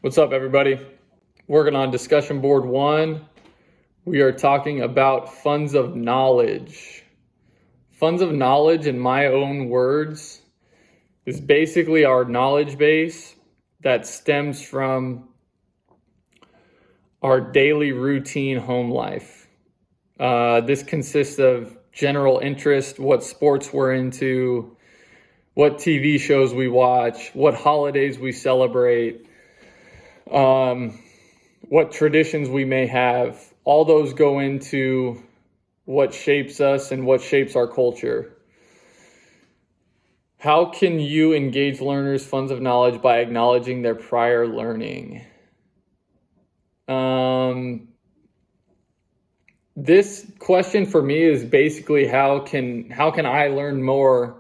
What's up, everybody? Working on discussion board 1. We are talking about funds of knowledge. Funds of knowledge, in my own words, is basically our knowledge base that stems from our daily routine home life. This consists of general interest, what sports we're into, what TV shows we watch, what holidays we celebrate, what traditions we may have. All those go into what shapes us and what shapes our culture. How can you engage learners' funds of knowledge by acknowledging their prior learning? This question for me is basically how can I learn more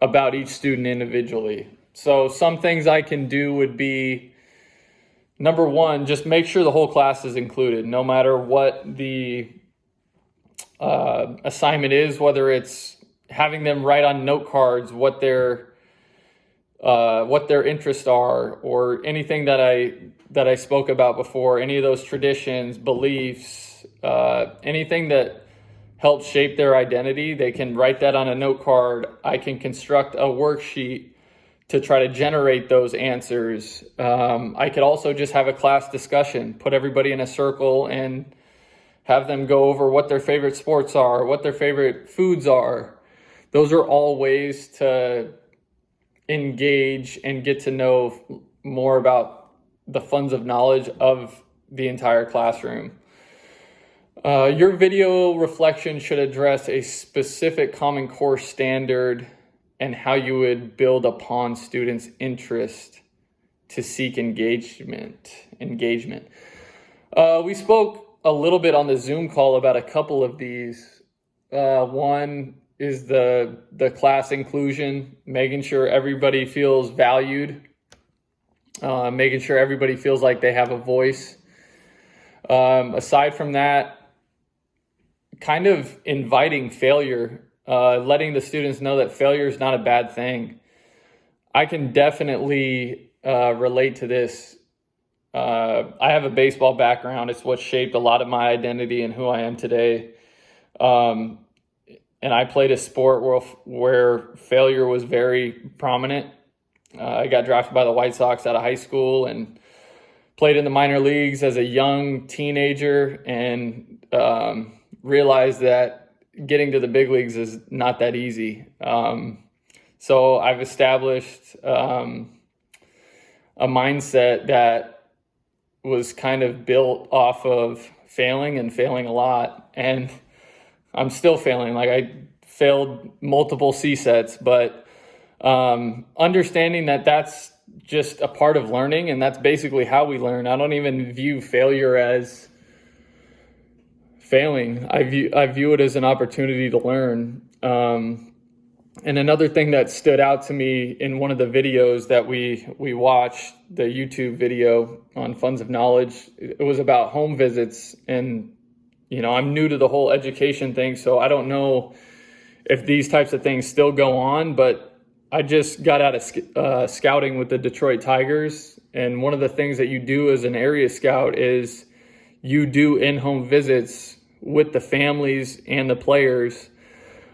about each student individually? So some things I can do would be, number one, just make sure the whole class is included, no matter what the assignment is, whether it's having them write on note cards what their interests are, or anything that I spoke about before, any of those traditions, beliefs, anything that helps shape their identity. They can write that on a note card. I can construct a worksheet to try to generate those answers. I could also just have a class discussion, put everybody in a circle and have them go over what their favorite sports are, what their favorite foods are. Those are all ways to engage and get to know more about the funds of knowledge of the entire classroom. Your video reflection should address a specific Common Core standard and how you would build upon students' interest to seek engagement. We spoke a little bit on the Zoom call about a couple of these. One is the class inclusion, making sure everybody feels valued, making sure everybody feels like they have a voice. Aside from that, kind of inviting failure, letting the students know that failure is not a bad thing. I can definitely relate to this. I have a baseball background. It's what shaped a lot of my identity and who I am today. And I played a sport where failure was very prominent. I got drafted by the White Sox out of high school and played in the minor leagues as a young teenager, and realized that getting to the big leagues is not that easy. So I've established a mindset that was kind of built off of failing a lot. And I'm still failing. Like, I failed multiple C-sets, but understanding that that's just a part of learning, and that's basically how we learn. I don't even view failure as failing. I view it as an opportunity to learn. And another thing that stood out to me in one of the videos that we watched, the YouTube video on funds of knowledge, it was about home visits. And I'm new to the whole education thing, so I don't know if these types of things still go on, but I just got out of scouting with the Detroit Tigers. And one of the things that you do as an area scout is you do in-home visits with the families and the players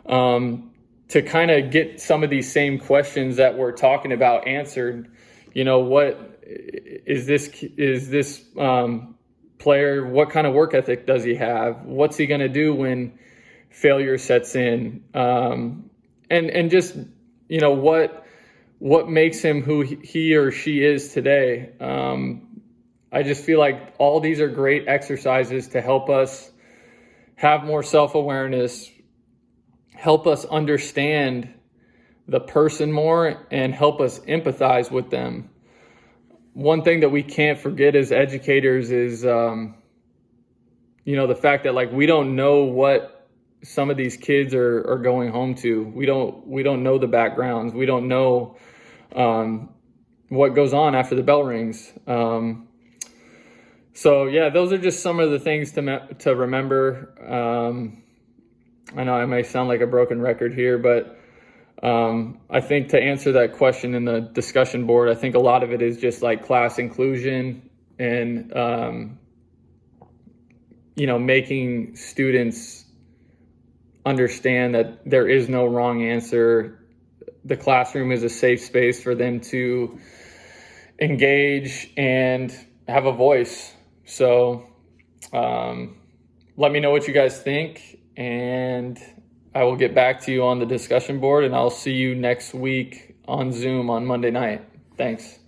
to kind of get some of these same questions that we're talking about answered. What is this player, what kind of work ethic does he have? What's he going to do when failure sets in? And just, what makes him who he or she is today? I just feel like all these are great exercises to help us have more self-awareness, help us understand the person more, and help us empathize with them. One thing that we can't forget as educators is, the fact that we don't know what some of these kids are going home to. We don't know the backgrounds. We don't know what goes on after the bell rings. So yeah, those are just some of the things to remember. I know I may sound like a broken record here, but I think to answer that question in the discussion board, I think a lot of it is just like class inclusion and, making students understand that there is no wrong answer. The classroom is a safe space for them to engage and have a voice. So let me know what you guys think, and I will get back to you on the discussion board, and I'll see you next week on Zoom on Monday night. Thanks.